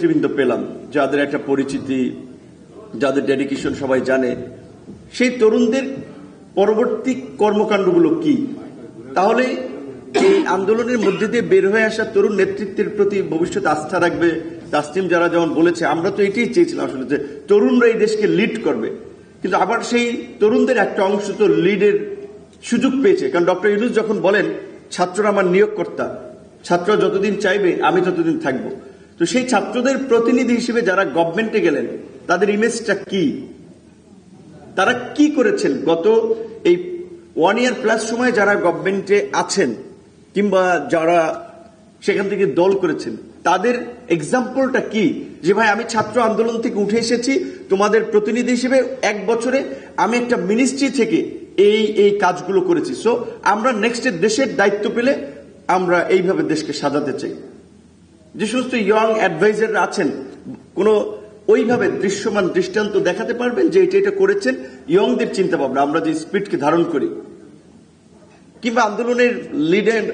নেতৃবৃন্দ পেলাম, যাদের একটা পরিচিতি, যাদের ডেডিকেশন সবাই জানে, সেই তরুণদের পরবর্তী কর্মকাণ্ডগুলো কি? তাহলে এই আন্দোলনের মধ্যে দিয়ে বের হয়ে আসা তরুণ নেতৃত্বের প্রতি ভবিষ্যতে আস্থা রাখবে। তাসনিম যারা যেমন বলেছে, আমরা তো এটাই চেয়েছিলাম আসলে, যে তরুণরা এই দেশকে লিড করবে, কিন্তু আবার সেই তরুণদের একটা অংশ তো লিডের সুযোগ পেয়েছে। কারণ ডক্টর ইউনূস যখন বলেন ছাত্ররা আমার নিয়োগকর্তা, ছাত্ররা যতদিন চাইবে আমি ততদিন থাকবো, তো সেই ছাত্রদের প্রতিনিধি হিসেবে যারা গভর্নমেন্টে গেলেন তাদের ইমেজটা কি, তারা কি করেছেন গত এই 1 year প্লাস সময় যারা গভর্নমেন্টে আছেন কিংবা যারা সেখান থেকে দল করেছেন, তাদের এক্সাম্পলটা কি? যে ভাই আমি ছাত্র আন্দোলন থেকে উঠে এসেছি, তোমাদের প্রতিনিধি হিসেবে 1 বছরে আমি একটা মিনিস্ট্রি থেকে এই কাজগুলো করেছি, সো আমরা নেক্সট দেশের দায়িত্ব পেলে আমরা এইভাবে দেশকে সাজাতে চাই। যে সমস্ত ইয়ং অ্যাডভাইজাররা আছেন, কোনো ওইভাবে দৃশ্যমান দৃষ্টান্ত দেখাতে পারবেন যে এটা করেছেন, ইয়ংদের চিন্তা ভাবনা, আমরা যে স্পিডকে ধারণ করি, কিংবা আন্দোলনের লিডার,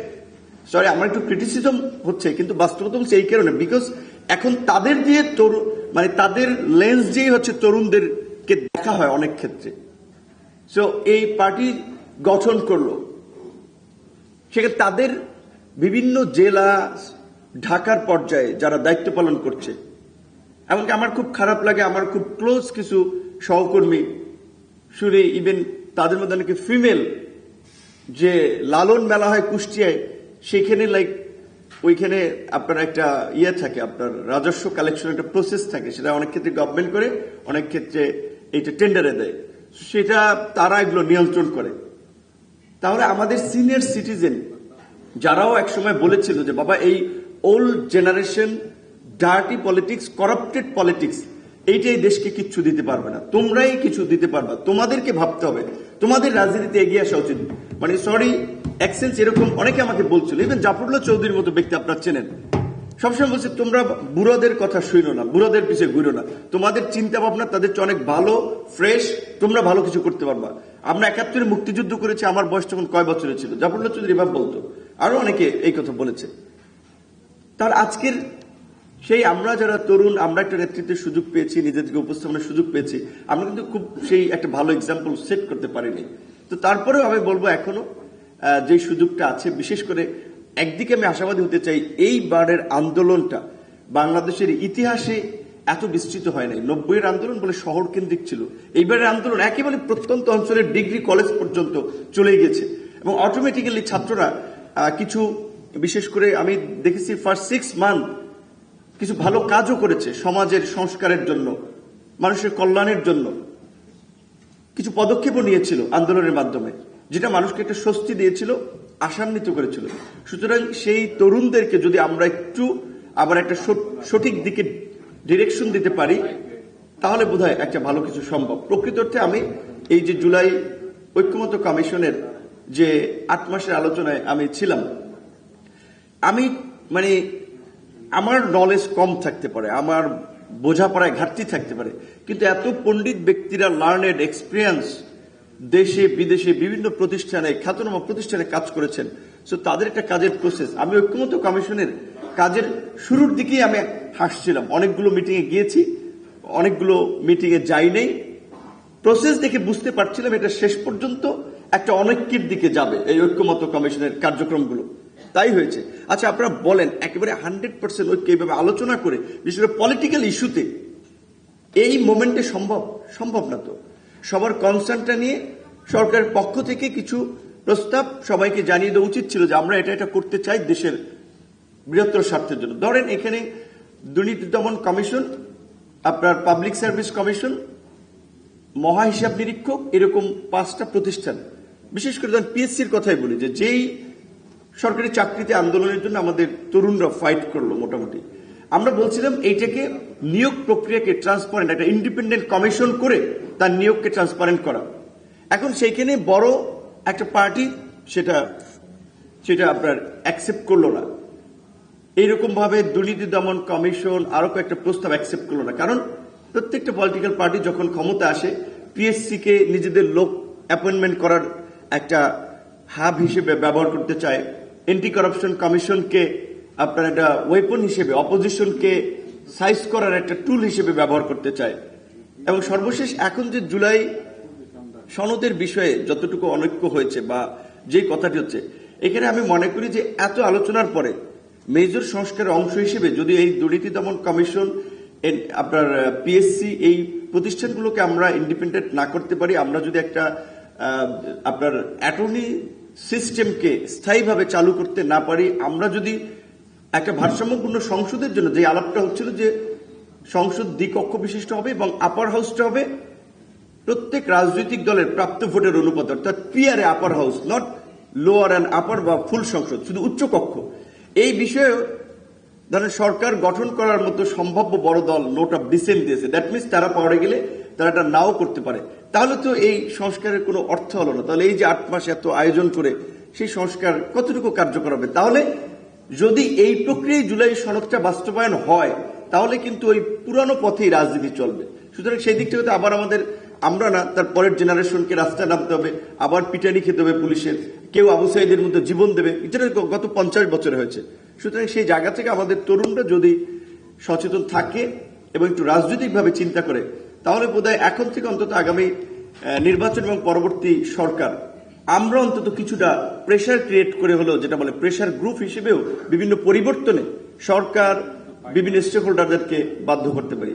সরি আমার একটু ক্রিটিসিজম হচ্ছে, কিন্তু বাস্তবতা বলছে এই কারণে, বিকজ এখন তাদের দিয়ে মানে তাদের লেন্স দিয়ে হচ্ছে তরুণদেরকে দেখা হয় অনেক ক্ষেত্রে। সো এই পার্টি গঠন করলো, সেখানে তাদের বিভিন্ন জেলা, ঢাকার পর্যায়ে যারা দায়িত্ব পালন করছে, এমনকি আমার খুব খারাপ লাগে, আমার খুব ক্লোজ কিছু সহকর্মী শুনে, ইভেন তাদের মধ্যে অনেকে ফিমেল, যে লালন মেলা হয় কুষ্টিয়ায়, সেখানে লাইক ওইখানে আপনার একটা ইয়ে থাকে, আপনার রাজস্ব কালেকশন একটা প্রসেস থাকে, সেটা অনেক ক্ষেত্রে গভর্নমেন্ট করে, অনেক ক্ষেত্রে এইটা টেন্ডারে দেয়, সেটা তারা এগুলো নিয়ন্ত্রণ করে। তাহলে আমাদের সিনিয়র সিটিজেন যারাও একসময় বলেছিল যে বাবা এই old generation dirty politics, corrupted politics, এইটাই দেশকে কিচ্ছু দিতে পারবে না, তোমরাই কিছু দিতে পারবা, তোমাদেরকে ভাবতে হবে, তোমাদের রাজনীতিতে এগিয়ে আসা উচিত। মানে সরি অ্যাকসেন্স এরকম অনেকে আমাকে বলছিল, ইভেন জাফরুল্লাহ চৌধুরীর মতো ব্যক্তি আপনারা চেনেন, সবসময় বলছে তোমরা বুড়োদের কথা শুনো না, বুড়োদের পিছিয়ে ঘুরো না, তোমাদের চিন্তা ভাবনা তাদের চেয়ে অনেক ভালো, ফ্রেশ, তোমরা ভালো কিছু করতে পারবা। আমরা 71-এ মুক্তিযুদ্ধ করেছি, আমার বয়স তখন কয় বছরের ছিল, জাফরুল্লাহ চৌধুরী এভাবে বলতো, আরো অনেকে এই কথা বলেছে। তার আজকের সেই আমরা যারা তরুণ, আমরা একটা নেতৃত্বের সুযোগ পেয়েছি, নিজেদেরকে উপস্থাপনের সুযোগ পেয়েছি, আমরা কিন্তু খুব সেই একটা ভালো এক্সাম্পল সেট করতে পারিনি। তো তারপরেও আমি বলবো এখনো যে সুযোগটা আছে, বিশেষ করে একদিকে আমি আশাবাদী হতে চাই, এইবারের আন্দোলনটা বাংলাদেশের ইতিহাসে এত বিস্তৃত হয় নাই। 90-এর আন্দোলন বলে শহর কেন্দ্রিক ছিল, এইবারের আন্দোলন একেবারে প্রত্যন্ত অঞ্চলের ডিগ্রি কলেজ পর্যন্ত চলে গেছে, এবং অটোমেটিক্যালি ছাত্ররা কিছু, বিশেষ করে আমি দেখেছি ফার্স্ট 6 মান্থ কিছু ভালো কাজও করেছে, সমাজের সংস্কারের জন্য, মানুষের কল্যাণের জন্য কিছু পদক্ষেপও নিয়েছিল আন্দোলনের মাধ্যমে, যেটা মানুষকে একটা স্বস্তি দিয়েছিল, আশান্বিত করেছিল। সুতরাং সেই তরুণদেরকে যদি আমরা একটু আবার একটা সঠিক দিকে ডিরেকশন দিতে পারি, তাহলে বোধহয় একটা ভালো কিছু সম্ভব। প্রকৃত অর্থে আমি এই যে জুলাই ঐক্যমত্য কমিশনের যে 8 মাসের আলোচনায় আমি ছিলাম, আমি মানে আমার নলেজ কম থাকতে পারে, আমার বোঝাপড়ায় ঘাটতি থাকতে পারে, কিন্তু এত পণ্ডিত ব্যক্তিরা, লার্নেড, এক্সপিরিয়েন্স, দেশে বিদেশে বিভিন্ন প্রতিষ্ঠানে, খ্যাতনামা প্রতিষ্ঠানে কাজ করেছেন, সো তাদের একটা কাজের প্রসেস, আমি ঐক্যমত্য কমিশনের কাজের শুরুর দিকেই আমি হাসছিলাম। অনেকগুলো মিটিংয়ে গিয়েছি, অনেকগুলো মিটিংয়ে যাই নেই, প্রসেস দেখে বুঝতে পারছিলাম এটা শেষ পর্যন্ত একটা অনৈক্যের দিকে যাবে এই ঐক্যমত্য কমিশনের কার্যক্রমগুলো। তাই হয়েছে। আচ্ছা আপনারা বলেন, একেবারে 100% ঐক্য এইভাবে আলোচনা করে, বিশেষ করে পলিটিক্যাল ইস্যুতে এই মোমেন্টে সম্ভব না। তো সবার কনসার্নটা নিয়ে সরকারের পক্ষ থেকে কিছু প্রস্তাব সবাইকে জানিয়ে দেওয়া উচিত ছিল যে আমরা এটা করতে চাই দেশের বৃহত্তর স্বার্থের জন্য। ধরেন এখানে দুর্নীতি দমন কমিশন, আপনার পাবলিক সার্ভিস কমিশন, মহা হিসাব নিরীক্ষক, এরকম 5টা প্রতিষ্ঠান, বিশেষ করে ধরেন পিএসসির কথাই বলি, যে যেই সরকারি চাকরিতে আন্দোলনের জন্য আমাদের তরুণরা ফাইট করলো, মোটামুটি আমরা বলছিলাম এইটাকে নিয়োগ প্রক্রিয়াকে ট্রান্সপারেন্ট, একটা ইন্ডিপেন্ডেন্ট কমিশন করে তার নিয়োগকে ট্রান্সপারেন্ট করা। এখন সেইখানে বড় একটা পার্টি সেটা আপনার অ্যাকসেপ্ট করলো না, এইরকম ভাবে দুর্নীতি দমন কমিশন আরো কয়েকটা প্রস্তাব অ্যাকসেপ্ট করলো না। কারণ প্রত্যেকটা পলিটিক্যাল পার্টি যখন ক্ষমতা আসে, পিএসসি কে নিজেদের লোক অ্যাপয়েন্টমেন্ট করার একটা হাব হিসেবে ব্যবহার করতে চায়, এন্টি কারাপশন কমিশনকে আপনার একটা ওয়েপন হিসেবে অপোজিশনকে সাইজ করার একটা টুল হিসেবে ব্যবহার করতে চায়। এবং সর্বশেষ এখন যে জুলাই সনদের বিষয়ে যতটুকু অনৈক্য হয়েছে বা যে কথাটি হচ্ছে, এখানে আমি মনে করি যে এত আলোচনার পরে মেজর সংস্কারের অংশ হিসেবে যদি এই দুর্নীতি দমন কমিশন, আপনার পিএসসি, এই প্রতিষ্ঠানগুলোকে আমরা ইন্ডিপেন্ডেন্ট না করতে পারি, আমরা যদি একটা আপনার অ্যাটর্নি সিস্টেমকে স্থায়ীভাবে চালু করতে না পারি, আমরা যদি একটা ভারসাম্যপূর্ণ সংসদের জন্য যে আলাপটা হচ্ছিল যে সংসদ দ্বিকক্ষ বিশিষ্ট হবে এবং আপার হাউসটা হবে প্রত্যেক রাজনৈতিক দলের প্রাপ্ত ভোটের অনুপাত, অর্থাৎ পিয়ারে upper house, not lower and upper বা ফুল সংসদ, শুধু উচ্চ কক্ষ। এই বিষয়ে ধরেন সরকার গঠন করার মতো সম্ভাব্য বড় দল নোট অফ ডিসেন্ট দিয়েছে, দ্যাট মিনস তারা পাওয়ারে গেলে তারা এটা নাও করতে পারে। তাহলে তো এই সংস্কারের কোনো অর্থ হলো না। তাহলে এই যে 8 মাস এত আয়োজন করে সেই সংস্কার কতটুকু কার্যকর হবে? তাহলে যদি এই প্রক্রিয়ায় জুলাই সনদটা বাস্তবায়ন হয় তাহলে কিন্তু ওই পুরানো পথেই রাজনীতি চলবে। সুতরাং সেই দিক থেকে তো আবার আমরা না, তার পরের জেনারেশনকে রাস্তায় নামতে হবে, আবার পিটানি খেতে হবে পুলিশের, কেউ আবু সাইদের মধ্যে জীবন দেবে, যেটা গত 50 বছরে হয়েছে। সুতরাং সেই জায়গা থেকে আমাদের তরুণরা যদি সচেতন থাকে এবং একটু রাজনৈতিকভাবে চিন্তা করে, তাহলে বোধহয় এখন থেকে অন্তত আগামী নির্বাচন এবং পরবর্তী সরকার আমরা অন্তত কিছুটা প্রেশার ক্রিয়েট করে হলেও, যেটা বলে প্রেশার গ্রুপ হিসেবেও বিভিন্ন পরিবর্তনে সরকার বিভিন্ন স্টেক হোল্ডারদেরকে বাধ্য করতে পারি।